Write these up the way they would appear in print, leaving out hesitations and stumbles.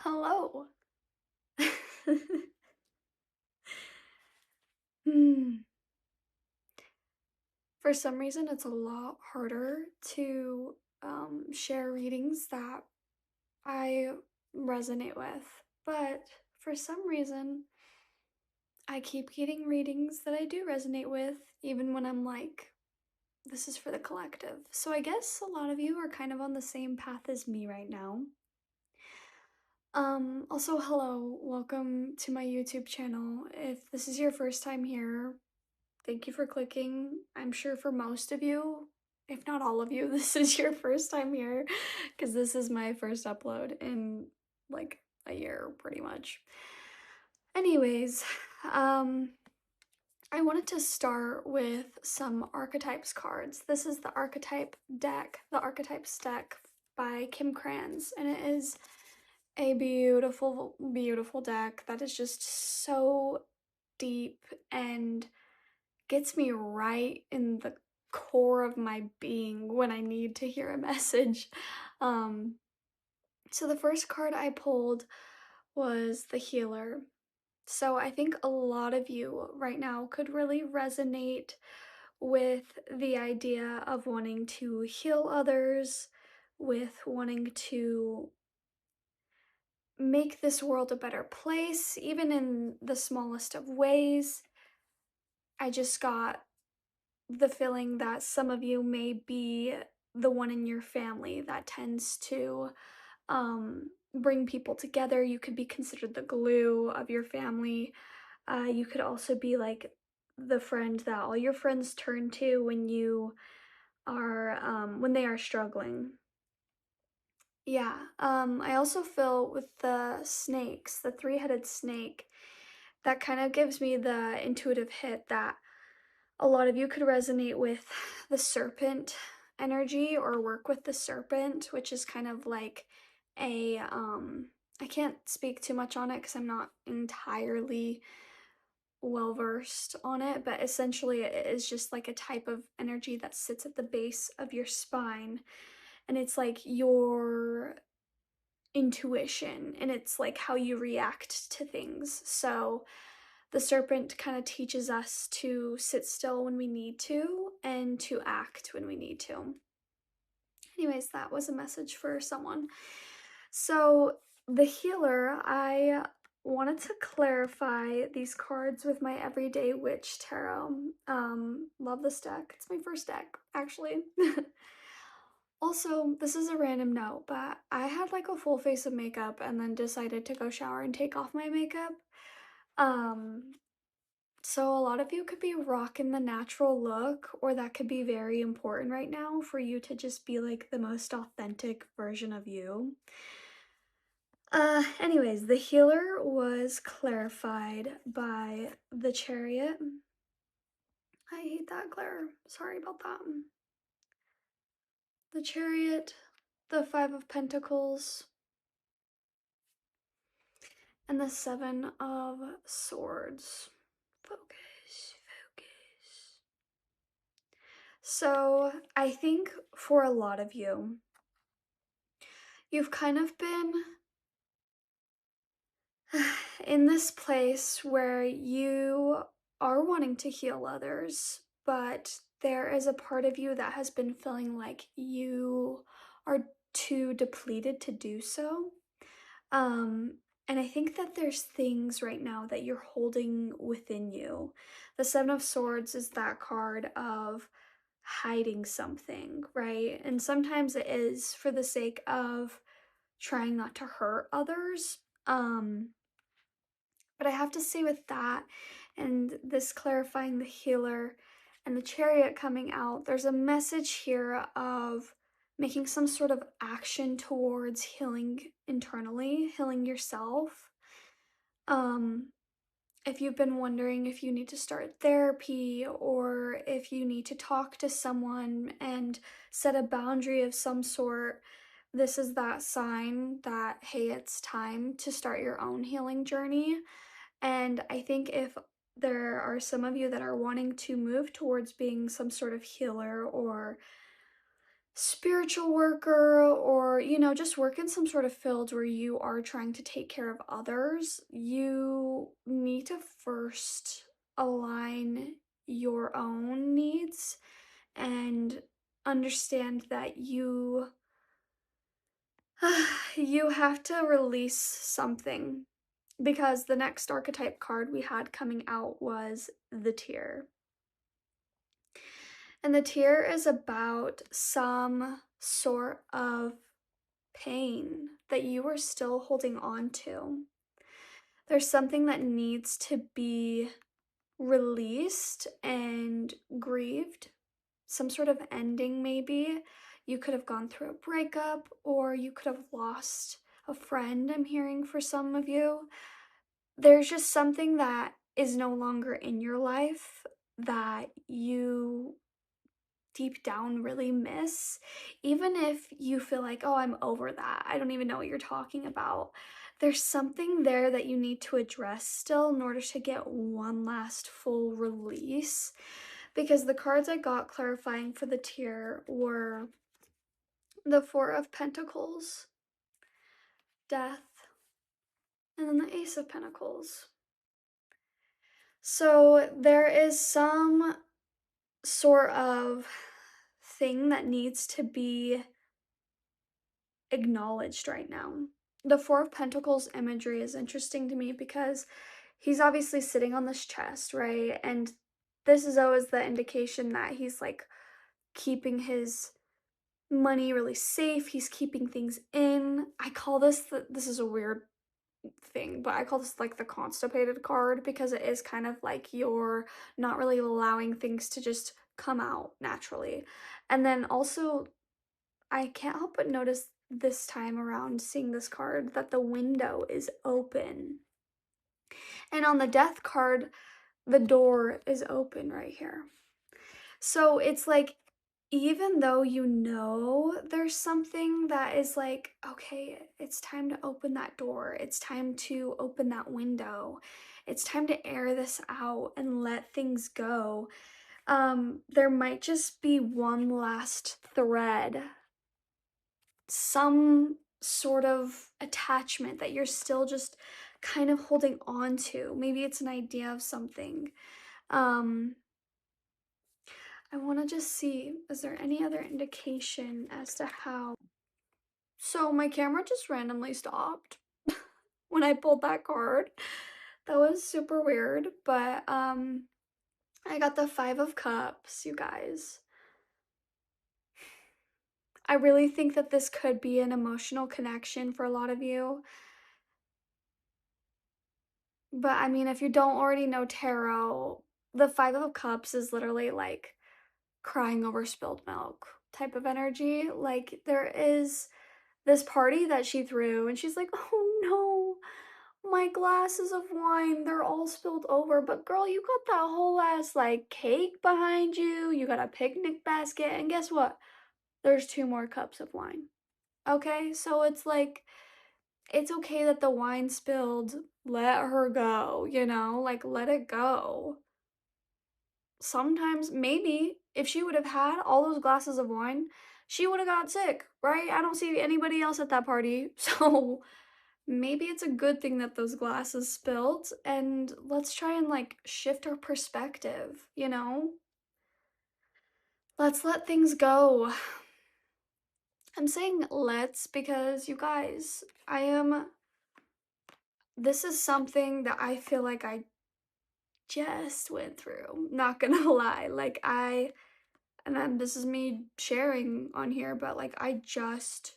Hello. Hmm. For some reason, it's a lot harder to share readings that I resonate with. But for some reason, I keep getting readings that I do resonate with, even when I'm like, this is for the collective. So I guess a lot of you are kind of on the same path as me right now. Also, hello, welcome to my YouTube channel. If this is your first time here, thank you for clicking. I'm sure for most of you, if not all of you, this is your first time here because this is my first upload in like a year pretty much. Anyways, um, I wanted to start with some Archetypes cards. This is the Archetypes deck by Kim Krans, and it is a beautiful, beautiful deck that is just so deep and gets me right in the core of my being when I need to hear a message. Um, so the first card I pulled was the Healer. So I think a lot of you right now could really resonate with the idea of wanting to heal others, with wanting to make this world a better place, even in the smallest of ways. I just got the feeling that some of you may be the one in your family that tends to bring people together. You could be considered the glue of your family. You could also be like the friend that all your friends turn to when you are when they are struggling. Yeah, I also feel with the snakes, the three-headed snake, that kind of gives me the intuitive hit that a lot of you could resonate with the serpent energy or work with the serpent, which is kind of like a, I can't speak too much on it because I'm not entirely well versed on it, but essentially it is just like a type of energy that sits at the base of your spine, and it's like your intuition and it's like how you react to things. So the serpent kind of teaches us to sit still when we need to and to act when we need to. Anyways, that was a message for someone. So the Healer, I wanted to clarify these cards with my Everyday Witch Tarot. Love this deck. It's my first deck, actually. Also, this is a random note, but I had like a full face of makeup and then decided to go shower and take off my makeup. Um, so a lot of you could be rocking the natural look, or that could be very important right now for you to just be like the most authentic version of you. Anyways, the Healer was clarified by the Chariot. I hate that glare. Sorry about that. The Chariot, the Five of Pentacles, and the Seven of Swords. Focus, focus. So I think for a lot of you, you've kind of been in this place where you are wanting to heal others, but there is a part of you that has been feeling like you are too depleted to do so. And I think that there's things right now that you're holding within you. The Seven of Swords is that card of hiding something, right? And sometimes it is for the sake of trying not to hurt others. But I have to say with that and this clarifying the Healer and the Chariot coming out, there's a message here of making some sort of action towards healing internally, healing yourself. If you've been wondering if you need to start therapy or if you need to talk to someone and set a boundary of some sort, this is that sign that, hey, it's time to start your own healing journey. And I think if there are some of you that are wanting to move towards being some sort of healer or spiritual worker, or, you know, just work in some sort of field where you are trying to take care of others, you need to first align your own needs and understand that you have to release something, because the next archetype card we had coming out was the tear. And the tear is about some sort of pain that you are still holding on to. There's something that needs to be released and grieved, some sort of ending maybe. You could have gone through a breakup, or you could have lost a friend, I'm hearing for some of you. There's just something that is no longer in your life that you deep down really miss, even if you feel like, oh, I'm over that. I don't even know what you're talking about. There's something there that you need to address still in order to get one last full release. Because the cards I got clarifying for the tear were the Four of Pentacles, Death, and then the Ace of Pentacles. So there is some sort of thing that needs to be acknowledged right now. The Four of Pentacles imagery is interesting to me because he's obviously sitting on this chest, right? And this is always the indication that he's like keeping his money really safe. He's keeping things in. I call this this is a weird thing, but I call this like the constipated card, because it is kind of like you're not really allowing things to just come out naturally. And then also, I can't help but notice this time around seeing this card that the window is open. And on the death card, the door is open right here. So it's like, even though you know there's something that is like, okay, it's time to open that door, it's time to open that window, it's time to air this out and let things go, there might just be one last thread, some sort of attachment that you're still just kind of holding on to. Maybe it's an idea of something. I want to just see, is there any other indication as to how? So my camera just randomly stopped when I pulled that card. That was super weird, but I got the Five of Cups, you guys. I really think that this could be an emotional connection for a lot of you. But I mean, if you don't already know tarot, the Five of Cups is literally like crying over spilled milk type of energy. Like, there is this party that she threw, and she's like, oh no, my glasses of wine, they're all spilled over. But girl, you got that whole ass like cake behind you, you got a picnic basket, and guess what? There's 2 more cups of wine. Okay, so it's like, it's okay that the wine spilled. Let her go, you know? Like, let it go. Sometimes, maybe, if she would have had all those glasses of wine, she would have got sick, right? I don't see anybody else at that party, so maybe it's a good thing that those glasses spilled, and let's try and, like, shift our perspective, you know? Let's let things go. I'm saying let's because, you guys, this is something that I feel like I just went through, not gonna lie. Like, this is me sharing on here, but like, I just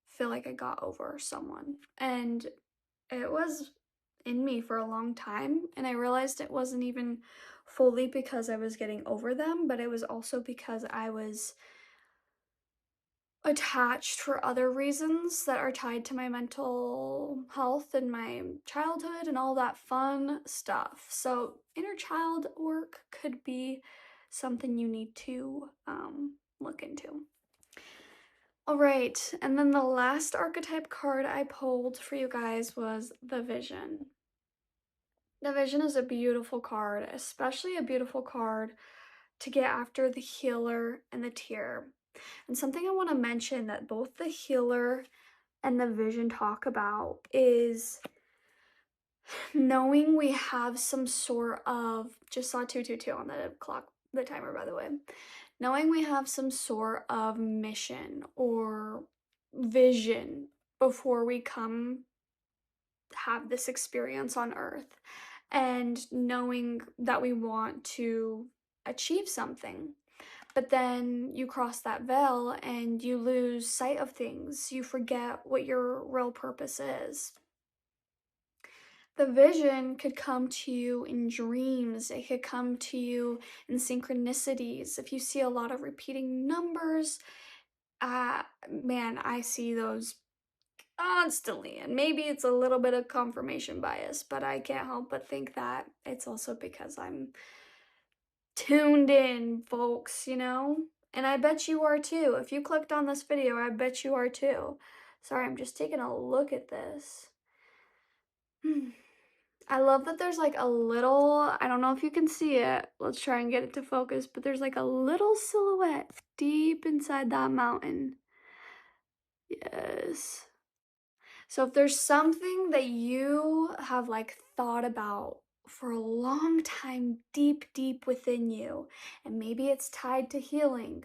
feel like I got over someone, and it was in me for a long time, and I realized it wasn't even fully because I was getting over them, but it was also because I was attached for other reasons that are tied to my mental health and my childhood and all that fun stuff. So inner child work could be something you need to look into. All right, and then the last archetype card I pulled for you guys was the Vision. The Vision is a beautiful card, especially a beautiful card to get after the Healer and the Tear. And something I want to mention that both the healer and the vision talk about is knowing we have some sort of, just saw 222 on the clock, the timer, by the way. Knowing we have some sort of mission or vision before we come have this experience on earth, and knowing that we want to achieve something. But then you cross that veil and you lose sight of things. You forget what your real purpose is. The vision could come to you in dreams. It could come to you in synchronicities. If you see a lot of repeating numbers, man, I see those constantly. And maybe it's a little bit of confirmation bias, but I can't help but think that it's also because I'm tuned in, folks, you know? And I bet you are too. If you clicked on this video, I bet you are too. Sorry, I'm just taking a look at this. I love that there's like a little, I don't know if you can see it. Let's try and get it to focus, but there's like a little silhouette deep inside that mountain. Yes. So if there's something that you have like thought about for a long time, deep, deep within you, and maybe it's tied to healing,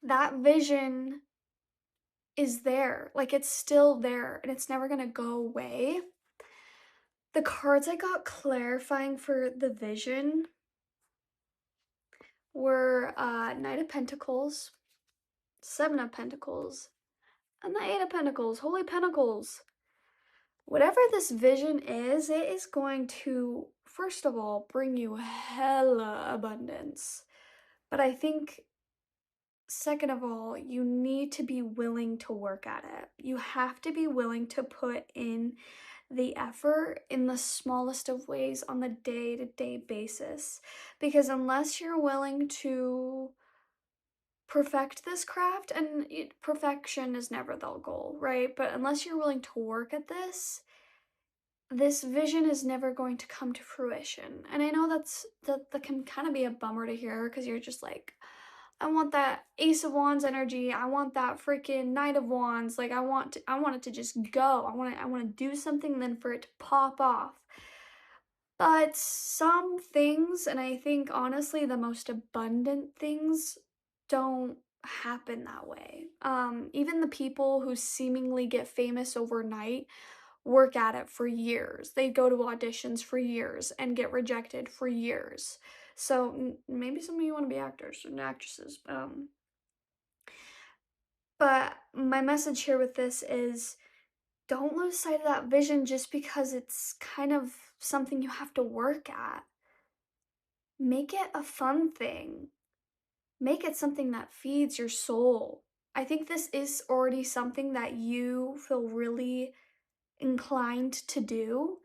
that vision is there. Like it's still there and it's never gonna go away. The cards I got clarifying for the vision were Knight of Pentacles, Seven of Pentacles, and the Eight of Pentacles, Holy Pentacles. Whatever this vision is, it is going to, first of all, bring you hella abundance. But I think, second of all, you need to be willing to work at it. You have to be willing to put in the effort in the smallest of ways on the day-to-day basis. Because unless you're willing to perfect this craft, and perfection is never the goal, right? But unless you're willing to work at this vision is never going to come to fruition. And I know that can kind of be a bummer to hear, because you're just like, I want that Ace of Wands energy. I want that freaking Knight of Wands. Like I want it to just go. I want to do something, then for it to pop off. But some things, and I think honestly the most abundant things, don't happen that way. Even the people who seemingly get famous overnight work at it for years. They go to auditions for years and get rejected for years. So maybe some of you want to be actors and actresses. But my message here with this is, don't lose sight of that vision just because it's kind of something you have to work at. Make it a fun thing. Make it something that feeds your soul. I think this is already something that you feel really inclined to do.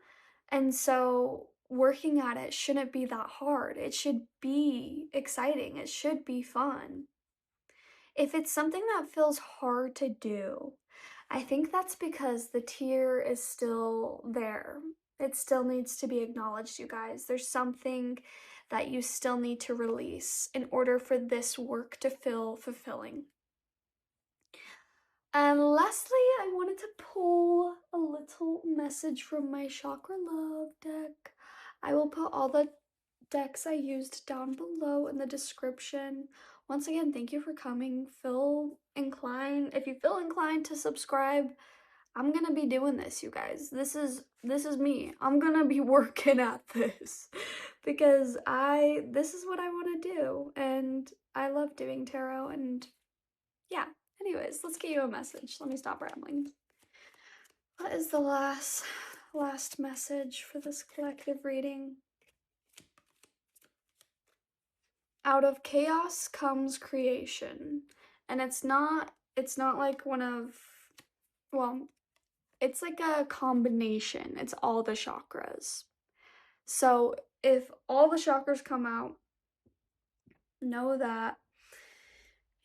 And so working at it shouldn't be that hard. It should be exciting. It should be fun. If it's something that feels hard to do, I think that's because the tear is still there. It still needs to be acknowledged, you guys. There's something that you still need to release in order for this work to feel fulfilling. And lastly, I wanted to pull a little message from my Chakra Love deck. I will put all the decks I used down below in the description. Once again, thank you for coming. If you feel inclined to subscribe, I'm gonna be doing this, you guys. This is me. I'm gonna be working at this because this is what I want to do, and I love doing tarot. And yeah, anyways, let's get you a message. Let me stop rambling. What is the last message for this collective reading? Out of chaos comes creation. And it's not like one of, well, it's like a combination. It's all the chakras. So if all the chakras come out, know that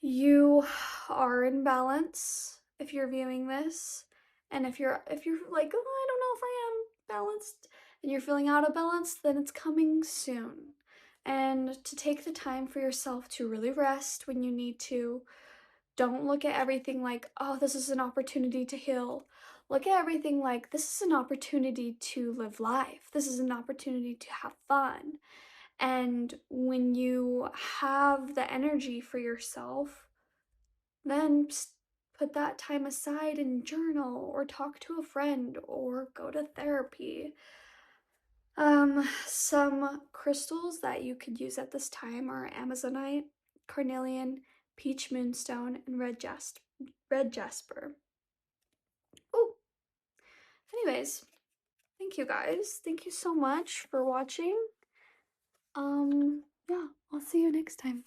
you are in balance if you're viewing this. And if you're like, oh, I don't know if I am balanced, and you're feeling out of balance, then it's coming soon. and to take the time for yourself to really rest when you need to. Don't look at everything like, oh, this is an opportunity to heal. Look at everything like, this is an opportunity to live life. This is an opportunity to have fun. And when you have the energy for yourself, then put that time aside and journal or talk to a friend or go to therapy. Some crystals that you could use at this time are Amazonite, carnelian, peach moonstone, and red jasper. Oh, anyways, thank you guys. Thank you so much for watching. Yeah, I'll see you next time.